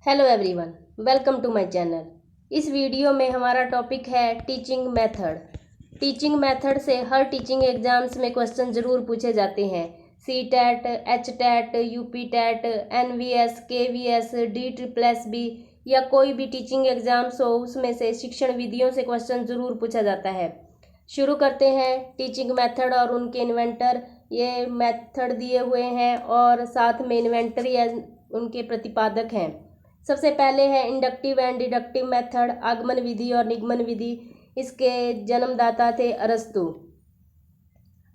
Hello everyone, welcome to my channel. इस video में हमारा टॉपिक है टीचिंग मेथड। टीचिंग मेथड से हर टीचिंग एग्जाम्स में क्वेश्चन ज़रूर पूछे जाते हैं। C TET, H TET, UP TET, NVS, KVS, DSSB या कोई भी टीचिंग एग्जाम्स हो उसमें से शिक्षण विधियों से क्वेश्चन ज़रूर पूछा जाता है। शुरू करते हैं। टीचिंग मेथड और उनके इन्वेंटर, ये मेथड दिए हुए हैं और साथ में इन्वेंटर या उनके प्रतिपादक हैं। सबसे पहले है इंडक्टिव एंड डिडक्टिव मेथड, आगमन विधि और निगमन विधि। इसके जन्मदाता थे अरस्तु।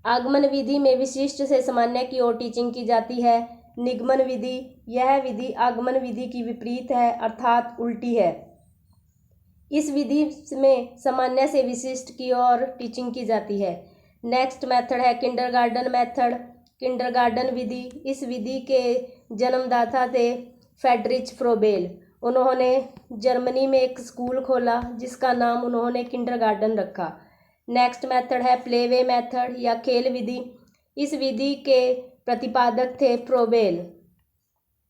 आगमन विधि में विशिष्ट से सामान्य की ओर टीचिंग की जाती है। निगमन विधि, यह विधि आगमन विधि की विपरीत है, अर्थात उल्टी है। इस विधि में सामान्य से विशिष्ट की ओर टीचिंग की जाती है। नेक्स्ट मेथड है किंडरगार्टन मेथड, किंडरगार्टन विधि। इस विधि के जन्मदाता थे फ्रेडरिच फ्रोबेल। उन्होंने जर्मनी में एक स्कूल खोला जिसका नाम उन्होंने किंडरगार्टन रखा। नेक्स्ट मेथड है प्लेवे मेथड या खेल विधि। इस विधि के प्रतिपादक थे फ्रोबेल।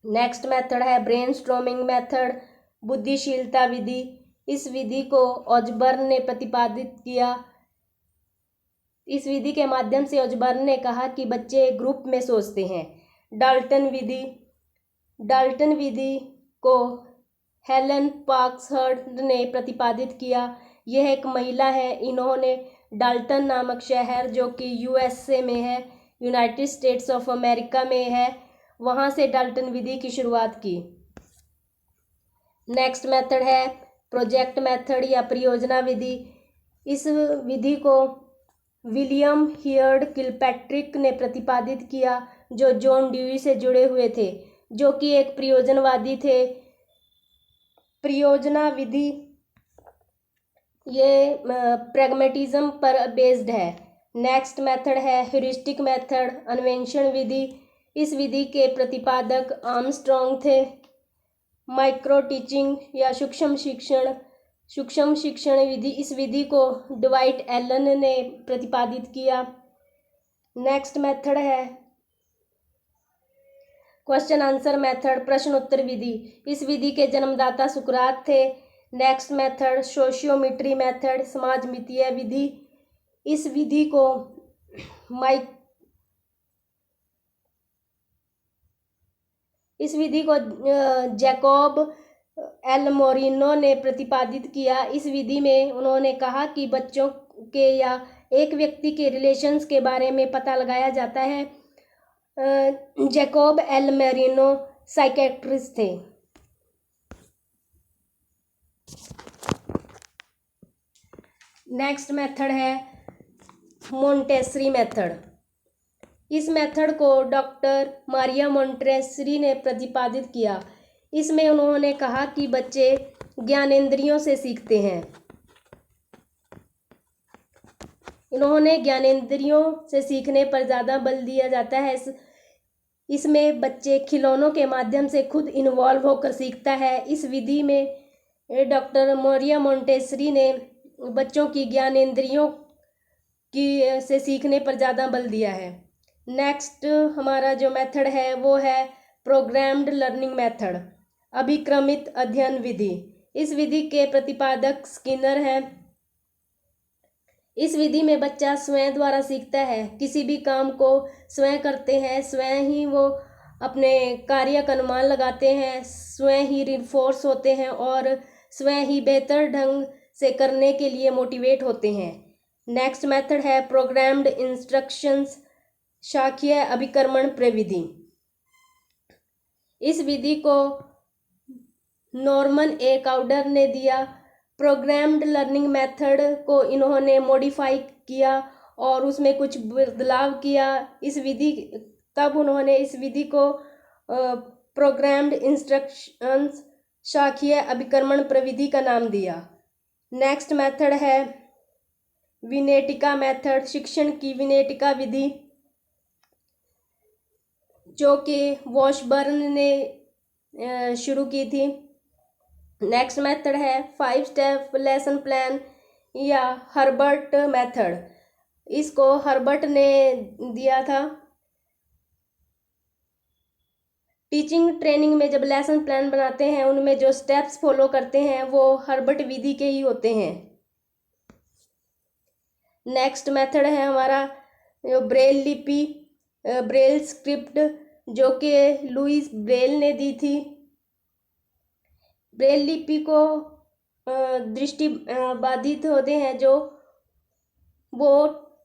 नेक्स्ट मेथड है ब्रेनस्टॉर्मिंग मेथड, बुद्धिशीलता विधि। इस विधि को ऑजबर्न ने प्रतिपादित किया। इस विधि के माध्यम से ऑजबर्न ने कहा कि बच्चे ग्रुप में सोचते हैं। डाल्टन विधि, डाल्टन विधि को हेलन पार्क्सहर्स्ट ने प्रतिपादित किया। यह एक महिला है। इन्होंने डाल्टन नामक शहर जो कि USA में है, यूनाइटेड स्टेट्स ऑफ अमेरिका में है, वहाँ से डाल्टन विधि की शुरुआत की। नेक्स्ट मेथड है प्रोजेक्ट मेथड या परियोजना विधि। इस विधि को विलियम हियर्ड किलपैट्रिक ने प्रतिपादित किया जो जॉन ड्यूई से जुड़े हुए थे, जो कि एक परियोजनावादी थे। परियोजना विधि ये प्रैग्मेटिज्म पर बेस्ड है। नेक्स्ट मेथड है ह्यूरिस्टिक मेथड, अन्वेषण विधि। इस विधि के प्रतिपादक आर्मस्ट्रॉन्ग थे। माइक्रो टीचिंग या सूक्ष्म शिक्षण विधि, इस विधि को डवाइट एलन ने प्रतिपादित किया। नेक्स्ट मेथड है क्वेश्चन आंसर मेथड, प्रश्न उत्तर विधि। इस विधि के जन्मदाता सुकरात थे। नेक्स्ट मेथड सोशियोमेट्री मेथड, समाजमितीय विधि। इस विधि को जैकोब एल मोरिनो ने प्रतिपादित किया। इस विधि में उन्होंने कहा कि बच्चों के या एक व्यक्ति के रिलेशंस के बारे में पता लगाया जाता है। जैकोब एल मोरिनो साइकेट्रिस्ट थे। नेक्स्ट मेथड है मोंटेसरी मेथड। इस मेथड को डॉक्टर मारिया मोंटेसरी ने प्रतिपादित किया। इसमें उन्होंने कहा कि बच्चे ज्ञानेंद्रियों से सीखते हैं। इन्होंने ज्ञानेंद्रियों से सीखने पर ज़्यादा बल दिया जाता है। इसमें बच्चे खिलौनों के माध्यम से खुद इन्वॉल्व होकर सीखता है। इस विधि में डॉक्टर मारिया मोंटेसरी ने बच्चों की ज्ञानेंद्रियों की से सीखने पर ज़्यादा बल दिया है। नेक्स्ट हमारा जो मेथड है वो है प्रोग्राम्ड लर्निंग मेथड, अभिक्रमित अध्ययन विधि। इस विधि के प्रतिपादक स्किनर हैं। इस विधि में बच्चा स्वयं द्वारा सीखता है, किसी भी काम को स्वयं करते हैं, स्वयं ही वो अपने कार्य का अनुमान लगाते हैं, स्वयं ही रिनफोर्स होते हैं और स्वयं ही बेहतर ढंग से करने के लिए मोटिवेट होते हैं। नेक्स्ट मेथड है प्रोग्राम्ड इंस्ट्रक्शंस, शाखीय अभिक्रमण प्रविधि। इस विधि को नॉर्मन ए काउडर ने दिया। प्रोग्राम्ड लर्निंग मेथड को इन्होंने मॉडिफाई किया और उसमें कुछ बदलाव किया। तब उन्होंने इस विधि को प्रोग्राम्ड इंस्ट्रक्शंस शाखीय अभिक्रमण प्रविधि का नाम दिया। नेक्स्ट मेथड है विनेटिका मेथड, शिक्षण की विनेटिका विधि, जो कि वॉशबर्न ने शुरू की थी। नेक्स्ट मेथड है 5 स्टेप लेसन प्लान या हर्बर्ट मेथड। इसको हर्बर्ट ने दिया था। टीचिंग ट्रेनिंग में जब लेसन प्लान बनाते हैं उनमें जो स्टेप्स फॉलो करते हैं वो हर्बर्ट विधि के ही होते हैं। नेक्स्ट मेथड है हमारा ब्रेल लिपि, ब्रेल स्क्रिप्ट, जो कि लुईस ब्रेल ने दी थी। ब्रेल लिपि को दृष्टि बाधित होते हैं जो वो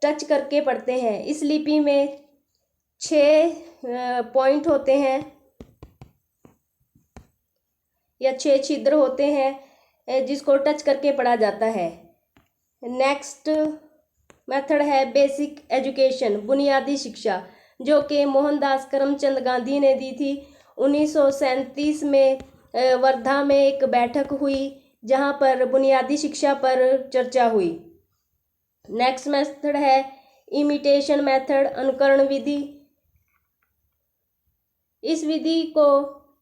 टच करके पढ़ते हैं। इस लिपि में 6 पॉइंट होते हैं या 6 छिद्र होते हैं जिसको टच करके पढ़ा जाता है। नेक्स्ट मेथड है बेसिक एजुकेशन, बुनियादी शिक्षा, जो कि मोहनदास करमचंद गांधी ने दी थी। 1937 में वर्धा में एक बैठक हुई जहां पर बुनियादी शिक्षा पर चर्चा हुई। नेक्स्ट मेथड है इमिटेशन मेथड, अनुकरण विधि। इस विधि को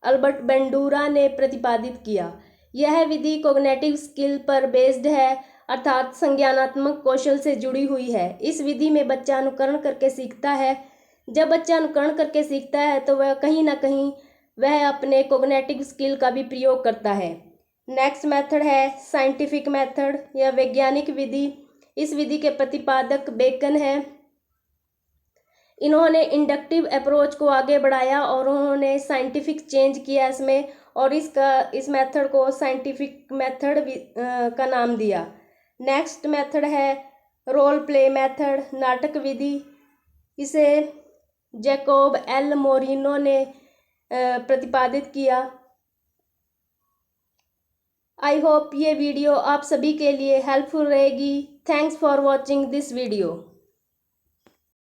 अल्बर्ट बेंडूरा ने प्रतिपादित किया। यह विधि कॉग्निटिव स्किल पर बेस्ड है, अर्थात संज्ञानात्मक कौशल से जुड़ी हुई है। इस विधि में बच्चा अनुकरण करके सीखता है। जब बच्चा अनुकरण करके सीखता है तो वह कहीं ना कहीं वह अपने कॉग्निटिव स्किल का भी प्रयोग करता है। नेक्स्ट मेथड है साइंटिफिक मेथड या वैज्ञानिक विधि। इस विधि के प्रतिपादक बेकन है। इन्होंने इंडक्टिव अप्रोच को आगे बढ़ाया और उन्होंने साइंटिफिक चेंज किया इसमें, और इस मेथड को साइंटिफिक मेथड का नाम दिया। नेक्स्ट मेथड है रोल प्ले मेथड, नाटक विधि। इसे जैकोब एल मोरिनो ने प्रतिपादित किया। आई होप ये वीडियो आप सभी के लिए हेल्पफुल रहेगी। Thanks for watching this video.